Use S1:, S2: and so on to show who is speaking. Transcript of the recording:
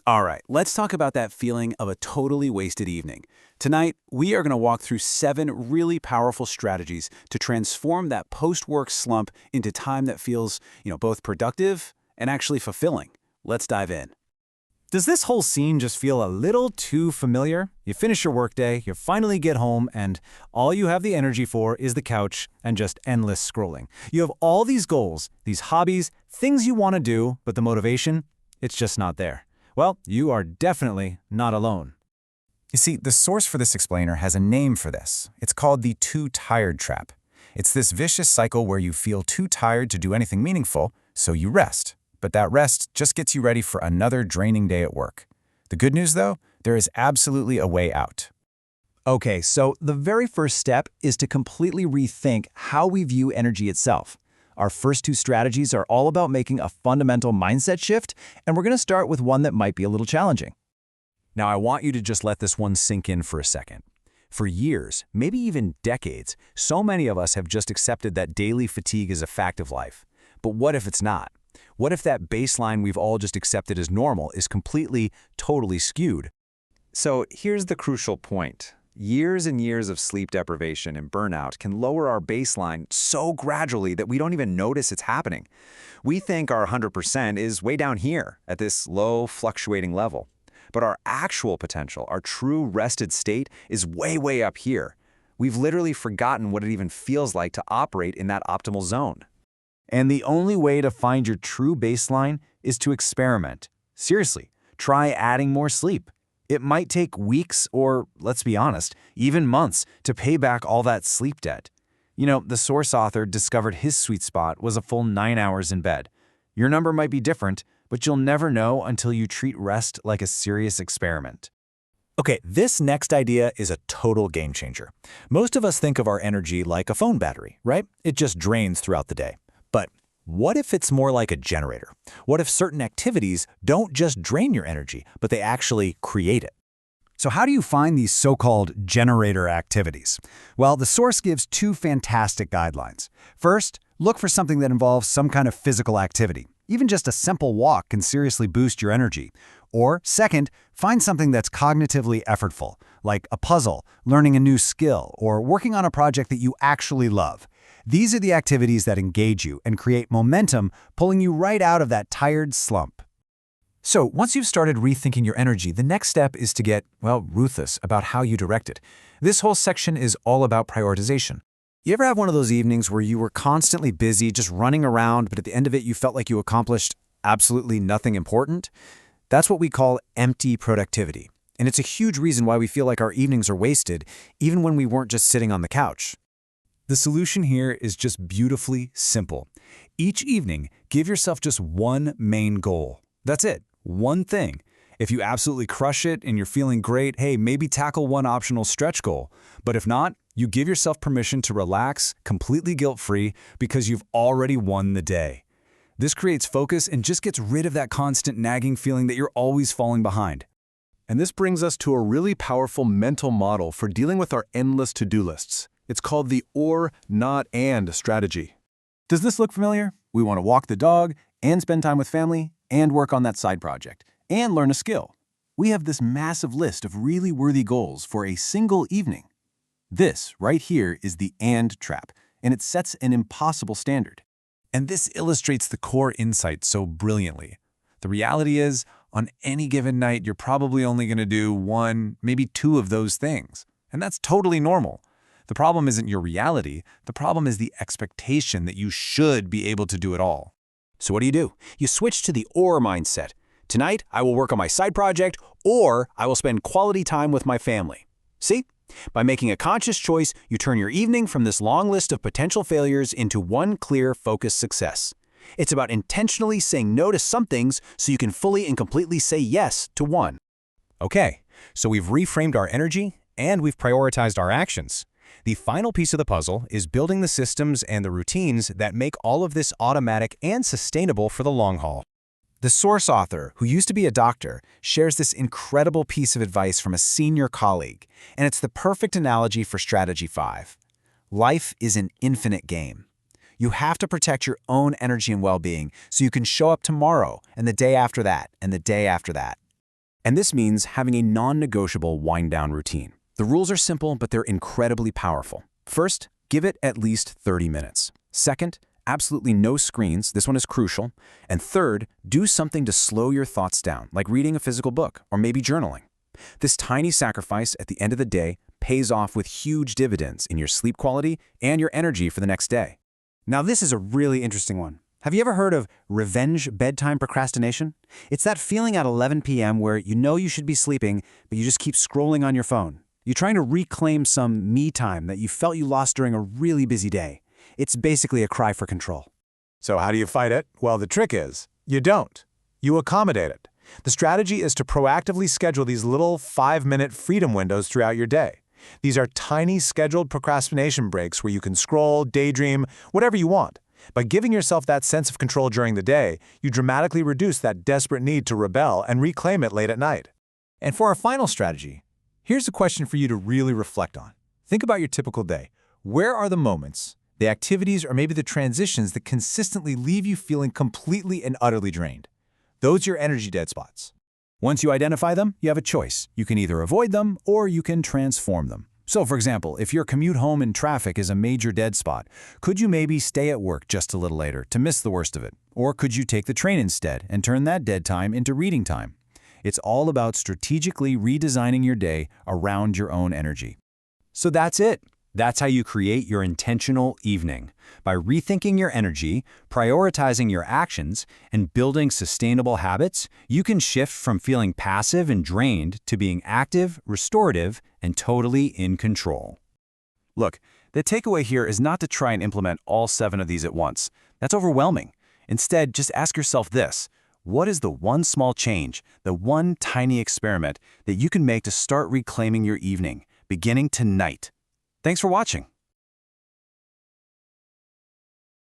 S1: All right, let's talk about that feeling of a totally wasted evening. Tonight, we are going to walk through 7 really powerful strategies to transform that post-work slump into time that feels, both productive and actually fulfilling. Let's dive in.
S2: Does this whole scene just feel a little too familiar? You finish your workday, you finally get home, and all you have the energy for is the couch and just endless scrolling. You have all these goals, these hobbies, things you want to do, but the motivation, it's just not there. Well, you are definitely not alone.
S3: You see, the source for this explainer has a name for this. It's called the too tired trap. It's this vicious cycle where you feel too tired to do anything meaningful, so you rest. But that rest just gets you ready for another draining day at work. The good news, though, there is absolutely a way out.
S4: Okay, so the very first step is to completely rethink how we view energy itself. Our first 2 strategies are all about making a fundamental mindset shift, and we're going to start with one that might be a little challenging.
S2: Now, I want you to just let this one sink in for a second. For years, maybe even decades, so many of us have just accepted that daily fatigue is a fact of life. But what if it's not? What if that baseline we've all just accepted as normal is completely, totally skewed?
S5: So here's the crucial point. Years and years of sleep deprivation and burnout can lower our baseline so gradually that we don't even notice it's happening. We think our 100% is way down here at this low, fluctuating level. But our actual potential, our true rested state, is way, way up here. We've literally forgotten what it even feels like to operate in that optimal zone.
S4: And the only way to find your true baseline is to experiment. Seriously, try adding more sleep. It might take weeks or, let's be honest, even months to pay back all that sleep debt. The source author discovered his sweet spot was a full 9 hours in bed. Your number might be different, but you'll never know until you treat rest like a serious experiment.
S2: Okay, this next idea is a total game changer. Most of us think of our energy like a phone battery, right? It just drains throughout the day. But what if it's more like a generator? What if certain activities don't just drain your energy, but they actually create it?
S6: So how do you find these so-called generator activities? Well, the source gives 2 fantastic guidelines. First, look for something that involves some kind of physical activity. Even just a simple walk can seriously boost your energy. Or second, find something that's cognitively effortful, like a puzzle, learning a new skill, or working on a project that you actually love. These are the activities that engage you and create momentum, pulling you right out of that tired slump.
S2: So once you've started rethinking your energy, the next step is to get, ruthless about how you direct it. This whole section is all about prioritization. You ever have one of those evenings where you were constantly busy, just running around, but at the end of it you felt like you accomplished absolutely nothing important? That's what we call empty productivity. And it's a huge reason why we feel like our evenings are wasted, even when we weren't just sitting on the couch.
S6: The solution here is just beautifully simple. Each evening, give yourself just one main goal. That's it, one thing. If you absolutely crush it and you're feeling great, hey, maybe tackle one optional stretch goal. But if not, you give yourself permission to relax, completely guilt-free, because you've already won the day. This creates focus and just gets rid of that constant nagging feeling that you're always falling behind.
S7: And this brings us to a really powerful mental model for dealing with our endless to-do lists. It's called the or, not, and strategy.
S4: Does this look familiar? We want to walk the dog, and spend time with family, and work on that side project, and learn a skill. We have this massive list of really worthy goals for a single evening. This right here is the and trap, and it sets an impossible standard.
S6: And this illustrates the core insight so brilliantly. The reality is, on any given night, you're probably only going to do 1, maybe 2 of those things. And that's totally normal. The problem isn't your reality. The problem is the expectation that you should be able to do it all.
S1: So what do? You switch to the or mindset. Tonight, I will work on my side project, or I will spend quality time with my family. See? By making a conscious choice, you turn your evening from this long list of potential failures into one clear, focused success. It's about intentionally saying no to some things so you can fully and completely say yes to one.
S2: Okay, so we've reframed our energy and we've prioritized our actions. The final piece of the puzzle is building the systems and the routines that make all of this automatic and sustainable for the long haul.
S3: The source author, who used to be a doctor, shares this incredible piece of advice from a senior colleague, and it's the perfect analogy for Strategy 5. Life is an infinite game. You have to protect your own energy and well-being so you can show up tomorrow and the day after that and the day after that.
S2: And this means having a non-negotiable wind-down routine. The rules are simple, but they're incredibly powerful. First, give it at least 30 minutes. Second, absolutely no screens. This one is crucial. And third, do something to slow your thoughts down, like reading a physical book or maybe journaling. This tiny sacrifice at the end of the day pays off with huge dividends in your sleep quality and your energy for the next day.
S6: Now this is a really interesting one. Have you ever heard of revenge bedtime procrastination? It's that feeling at 11 p.m. where you know you should be sleeping, but you just keep scrolling on your phone. You're trying to reclaim some me time that you felt you lost during a really busy day. It's basically a cry for control.
S7: So how do you fight it? Well, the trick is, you don't. You accommodate it. The strategy is to proactively schedule these little 5-minute freedom windows throughout your day. These are tiny scheduled procrastination breaks where you can scroll, daydream, whatever you want. By giving yourself that sense of control during the day, you dramatically reduce that desperate need to rebel and reclaim it late at night.
S3: And for our final strategy, here's a question for you to really reflect on. Think about your typical day. Where are the moments, the activities, or maybe the transitions that consistently leave you feeling completely and utterly drained? Those are your energy dead spots.
S6: Once you identify them, you have a choice. You can either avoid them or you can transform them. So, for example, if your commute home in traffic is a major dead spot, could you maybe stay at work just a little later to miss the worst of it? Or could you take the train instead and turn that dead time into reading time? It's all about strategically redesigning your day around your own energy.
S2: So that's it. That's how you create your intentional evening. By rethinking your energy, prioritizing your actions, and building sustainable habits, you can shift from feeling passive and drained to being active, restorative, and totally in control.
S6: Look, the takeaway here is not to try and implement all 7 of these at once. That's overwhelming. Instead, just ask yourself this: what is the one small change, the one tiny experiment that you can make to start reclaiming your evening, beginning tonight? Thanks for watching.